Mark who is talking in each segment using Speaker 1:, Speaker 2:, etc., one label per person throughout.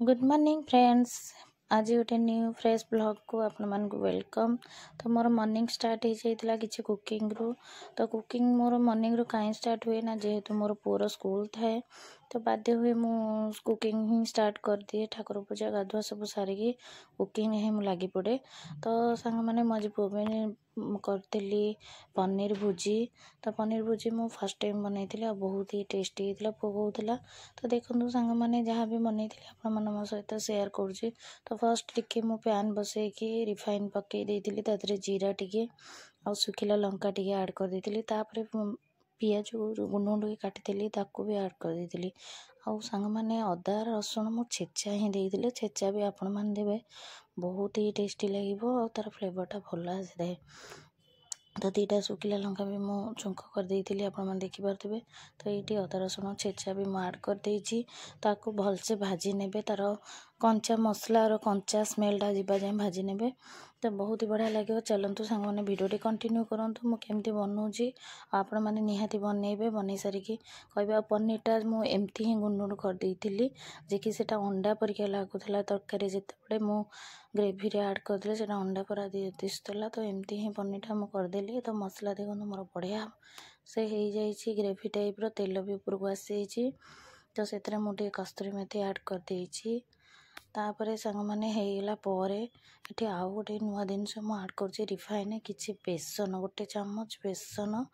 Speaker 1: Good morning friends. आज गोटे new fresh blog को आपण मानक वेलकम। तो मोर मॉर्निंग स्टार्ट हो जाइतिला किछि कुकिंग रु। तो कुकिंग मोर मॉर्निंग रु काई स्टार्ट हुए ना, जेहेतु मोर पुअर स्कूल थाए तो बाध्य हुए मु कुकिंग ही स्टार्ट कर दिए। ठाकुर पूजा गाधुआ सब सारिकी कुकिंग ही मु लगी पड़े। तो सांग मैंने मज पुबे करी पनीर भुजी। तो पनीर भुजी मु फर्स्ट टाइम बनई आ बहुत ही टेस्टी होता पकौला। तो देखो सांग मैंने जहाँ भी बनई आपण मन सहित सेयार करुँचे। तो फर्स्ट टिके मु पैन बसैकी रिफाइन पकई देती, तादरे जीरा टिके आ सुखिला लंका टिके ऐड कर देती। तापर पियाज गुंड गुंड काटी ताकू भी ऐड कर देती। आउ सांग मैंने अदा रसुण मु छेचा ही देती। छेचा भी आपण मैंने देवे, बहुत ही टेस्टी लगे और तार फ्लेवरटा भल आसी। तो दीटा सुखिला लंका भी मु छुंक कर देती, आपण मैंने देखिपे। तो ये अदा रसुण छेचा भी मुझे ऐड कर देछि। ताकू भलसे भाजी नेबे, तार कंचा मसला और कंचा स्मेलटा जीवा जाए भाजी नेबे। तो बहुत ही बढ़िया लगे। चलतु सांग मैंने भिडियोटी कंटिन्यू करंतु मु केमती बनाऊँगी। आपण मैंने निहाती बनइबे, बनई सारिकी कहबे। पनीरटा मु एमती ही गुंड गुंड कर देती, जे कि सेटा अंडा परिका लागुला तरकारी। जिते मु ग्रेवी रे ऐड करदे से अंडा परा दिशुला। तो एमती ही पनीरटा मु करदेली। तो मसला देखो मोर बढ़िया से हो जाइए, ग्रेवी टाइप रो तेल भी ऊपर को आसी जाइए। तो से कस्तूरी मेथी ऐड कर देछि। तापरे सांग मैंने होगला ये आउ गोटे नुआ जिनस मुझे ऐड कर रिफाइन किसी बेसन, गोटे चामच बेसन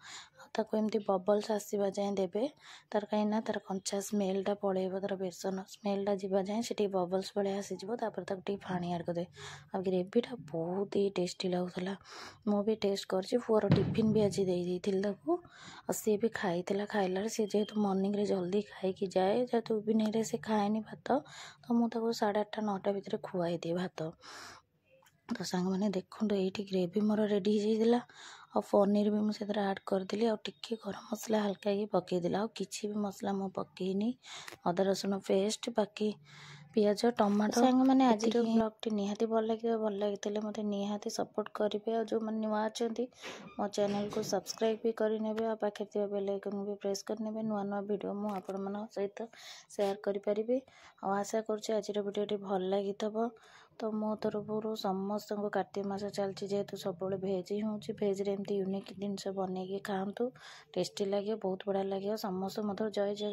Speaker 1: ताको एमती बबल्स आसवा जाए देबे। तार कहीं तार कंचा स्मेलटा पड़ेब, तार बेसन स्मेलटा जीवा जाए से बबल्स भाया आसीज। तापर फाणी ऐड करदे। आ ग्रेवीटा बहुत ही टेस्टी लगुला। मु भी टेस्ट कर पुअर टिफिन भी आज देती सी भी खाई खाइला। सी जेहेतु मॉर्निंग रे जल्दी खाई जाए, जेहेतु इवनिंग से खाएनी भात, तो मुझे 8:30 9टा भितर खुआई दिए भात। तो सांग मैंने देखो ये ग्रेवी मोर रेडी हो और पनीर भी मुझे ऐड करदेली। और टिके गरम मसला हल्का ही पकईदेली। आ किसी भी मसला मु पकईनी। अदा रसुण पेस्ट बाकी पियाज टमाटो। सांग मैंने आज ब्लॉग टी निहाती भल लगी मत निहाती सपोर्ट करेंगे। और जो मैंने नुआ अच्छा मो चैनल को सब्सक्राइब भी करने आ पाखे बेल आइकन भी प्रेस करने। नुआ नुआ वीडियो मु आपण मन सहित शेयर करें। आशा करुँच आज वीडियो भल लगी। तो मो तरफ समस्त को कार्तिक मास चलती, जेहेतु सब भेज ही हूँ। भेज रे एमती यूनिक जिनस बनई खातु, टेस्टी लगे, बहुत बढ़िया लगे। समस्त मत जय जय।